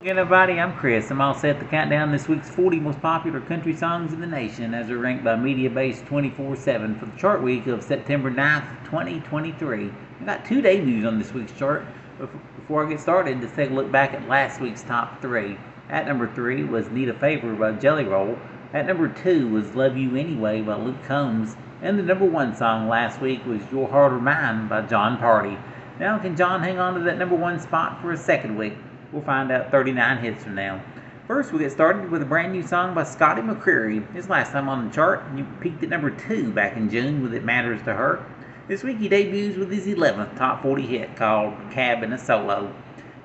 Again, everybody, I'm Chris. I'm all set to count down this week's 40 most popular country songs in the nation as they're ranked by MediaBase 24/7 for the chart week of September 9th, 2023. I got two debuts on this week's chart. Before I get started, let's take a look back at last week's top three. At number 3 was Need a Favor by Jelly Roll. At number 2 was Love You Anyway by Luke Combs. And the number 1 song last week was Your Heart or Mine by Jon Pardi. Now, can Jon hang on to that number 1 spot for a second week? We'll find out 39 hits from now. First, we'll get started with a brand new song by Scotty McCreery. His last time on the chart, he peaked at number 2 back in June with It Matters to Her. This week he debuts with his 11th top 40 hit called Cab in a Solo.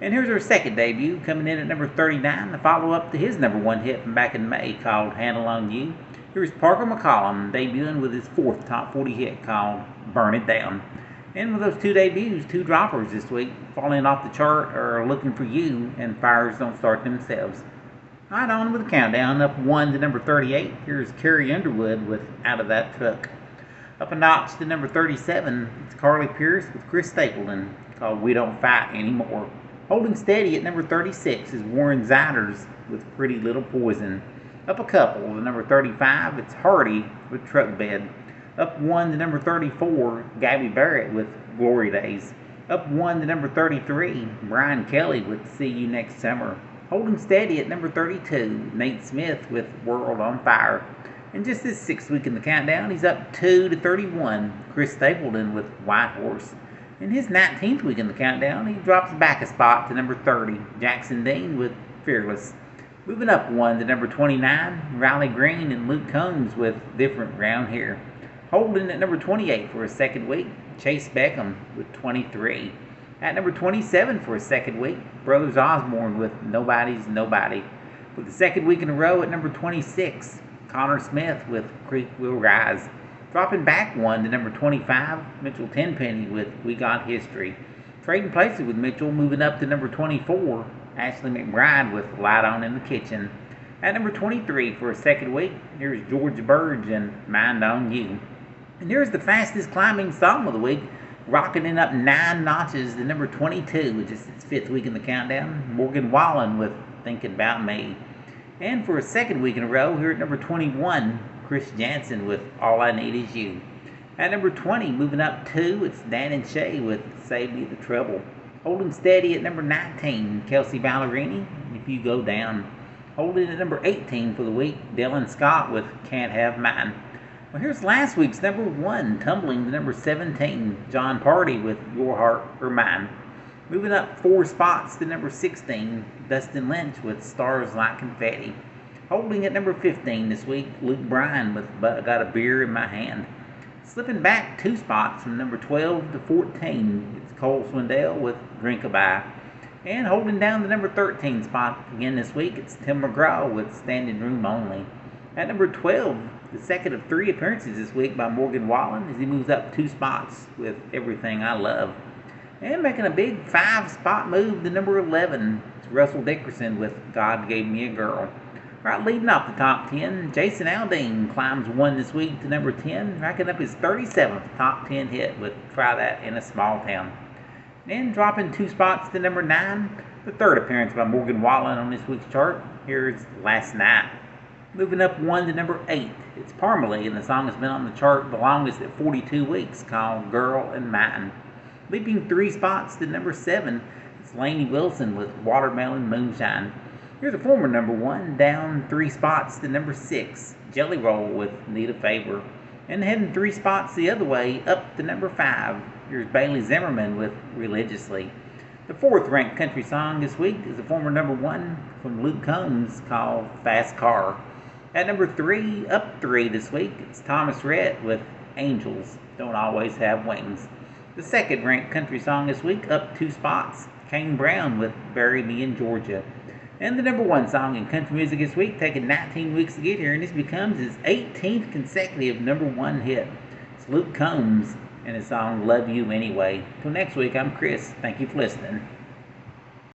And here's our second debut, coming in at number 39, the follow-up to his number 1 hit from back in May called Handle on You. Here's Parker McCollum debuting with his 4th top 40 hit called Burn It Down. And with those two debuts, two droppers this week, falling off the chart are Looking for You and Fires Don't Start Themselves. Right on with the countdown, up 1 to number 38. Here's Carrie Underwood with Out of That Truck. Up a notch to number 37, it's Carly Pearce with Chris Stapleton, called We Don't Fight Anymore. Holding steady at number 36 is Warren Ziders with Pretty Little Poison. Up a couple to number 35, it's Hardy with Truck Bed. Up 1 to number 34, Gabby Barrett with Glory Days. Up 1 to number 33, Brian Kelly with See You Next Summer. Holding steady at number 32, Nate Smith with World on Fire. And just this 6th week in the countdown, he's up 2 to 31, Chris Stapleton with White Horse. In his 19th week in the countdown, he drops back a spot to number 30, Jackson Dean with Fearless. Moving up 1 to number 29, Riley Green and Luke Combs with Different Round Here. Holding at number 28 for a second week, Chase Beckham with 23. At number 27 for a second week, Brothers Osborne with Nobody's Nobody. For the second week in a row at number 26, Connor Smith with Creek Will Rise. Dropping back 1 to number 25, Mitchell Tenpenny with We Got History. Trading places with Mitchell, moving up to number 24, Ashley McBride with Light On in the Kitchen. At number 23 for a second week, here's George Burge and Mind on You. And here's the fastest climbing song of the week, rocketing up 9 notches to number 22, which is its 5th week in the countdown, Morgan Wallen with Thinking About Me. And for a second week in a row, here at number 21, Chris Jansen with All I Need Is You. At number 20, moving up 2, it's Dan and Shay with Save Me the Trouble. Holding steady at number 19, Kelsey Ballerini, If You Go Down. Holding at number 18 for the week, Dylan Scott with Can't Have Mine. Well, here's last week's number 1, tumbling to number 17, Jon Pardi with Your Heart or Mine. Moving up 4 spots to number 16, Dustin Lynch with Stars Like Confetti. Holding at number 15 this week, Luke Bryan with But I Got a Beer in My Hand. Slipping back 2 spots from number 12 to 14, it's Cole Swindell with Drink-A-Bye. And holding down the number 13 spot again this week, it's Tim McGraw with Standing Room Only. At number 12, the second of 3 appearances this week by Morgan Wallen as he moves up 2 spots with Everything I Love. And making a big 5-spot move to number 11, it's Russell Dickerson with God Gave Me a Girl. Right, leading off the top 10, Jason Aldean climbs 1 this week to number 10, racking up his 37th top 10 hit with Try That in a Small Town. Then dropping 2 spots to number 9, the 3rd appearance by Morgan Wallen on this week's chart. Here's Last Night. Moving up 1 to number 8, it's Parmalee, and the song has been on the chart the longest at 42 weeks, called Girl and Mine. Leaping 3 spots to number 7, it's Lainey Wilson with Watermelon Moonshine. Here's a former number 1, down 3 spots to number 6, Jelly Roll with Need a Favor. And heading 3 spots the other way, up to number 5, here's Bailey Zimmerman with Religiously. The 4th ranked country song this week is a former number 1 from Luke Combs called Fast Car. At number 3, up 3 this week, it's Thomas Rhett with Angels Don't Always Have Wings. The 2nd ranked country song this week, up 2 spots, Kane Brown with Bury Me in Georgia. And the number 1 song in country music this week, taking 19 weeks to get here, and this becomes his 18th consecutive number 1 hit. It's Luke Combs and his song Love You Anyway. Till next week, I'm Chris. Thank you for listening.